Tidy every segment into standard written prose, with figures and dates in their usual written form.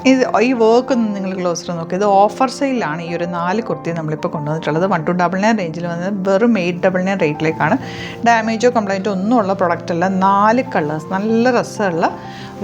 ഈ വർക്ക് ഒന്ന് നിങ്ങൾ ക്ലോസർ നോക്കുക. ഇത് ഓഫർ സെയിലാണ് ഈ ഒരു 4 കുർത്തി നമ്മളിപ്പോൾ കൊണ്ടുവന്നിട്ടുള്ളത്. 1299 റേഞ്ചിൽ വന്നത് വെറും 899 റേറ്റിലേക്കാണ്. ഡാമേജോ കംപ്ലൈൻറ്റോ ഒന്നും ഉള്ള പ്രൊഡക്റ്റ് അല്ല. 4 കളേഴ്സ്, നല്ല രസമുള്ള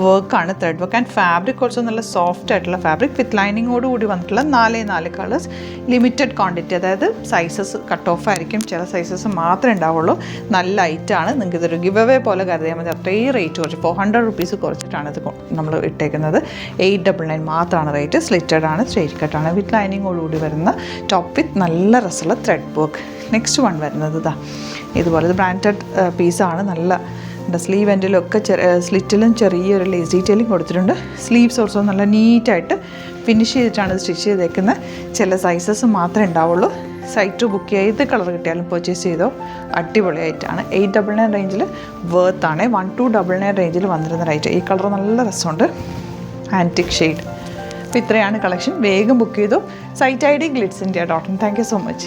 വർക്കാണ്. Thread work and fabric also നല്ല സോഫ്റ്റ് ആയിട്ടുള്ള ഫാബ്രിക് വിത്ത് ലൈനിങ്ങോട് കൂടി വന്നിട്ടുള്ള 4 കളേഴ്സ്. ലിമിറ്റഡ് ക്വാണ്ടിറ്റി, അതായത് സൈസസ് കട്ട് ഓഫ് ആയിരിക്കും, ചില സൈസസ് മാത്രമേ ഉണ്ടാവുള്ളൂ. നല്ല ഐറ്റാണ്. നിങ്ങൾക്ക് ഇതൊരു ഗിവ് അവേ പോലെ കരുതിയാൽ മതി. അത്രയും റേറ്റ് കുറച്ച് 400 റുപ്പീസ് കുറച്ചിട്ടാണ് ഇത് നമ്മൾ ഇട്ടേക്കുന്നത്. 899 മാത്രമാണ് റേറ്റ്. സ്ലിറ്റഡ് ആണ്, സ്ട്രേറ്റ് കട്ടാണ്, വിത്ത് ലൈനിങ്ങോടുകൂടി വരുന്ന ടോപ്പ് വിത്ത് നല്ല രസമുള്ള ത്രെഡ് വർക്ക്. നെക്സ്റ്റ് വൺ വരുന്നത് ഇതുപോലെ ഇത് ബ്രാൻഡഡ് പീസാണ്. നല്ല സ്ലീവ് എൻഡിലൊക്കെ സ്ലിറ്റിലും ചെറിയൊരു ലേസ് ഡീറ്റെയിലിംഗ് കൊടുത്തിട്ടുണ്ട്. സ്ലീവ്സ് ഓൾസോ നല്ല നീറ്റായിട്ട് ഫിനിഷ് ചെയ്തിട്ടാണ് സ്റ്റിച്ച് ചെയ്തേക്കുന്നത്. ചില സൈസസ് മാത്രമേ ഉണ്ടാവുള്ളൂ. സൈറ്റ് ബുക്ക് ചെയ്ത് കളർ കിട്ടിയാലും പർച്ചേസ് ചെയ്തോ, അടിപൊളിയായിട്ടാണ്. 899 റേഞ്ചിൽ വേർത്താണ്. 1299 റേഞ്ചിൽ വന്നിരുന്ന റേറ്റ്. ഈ കളർ നല്ല രസമുണ്ട്, ആൻറ്റിക് ഷെയ്ഡ്. അപ്പോൾ ഇത്രയാണ് കളക്ഷൻ. വേഗം ബുക്ക് ചെയ്തു. Site ID glitzindia.in. Thank you so much.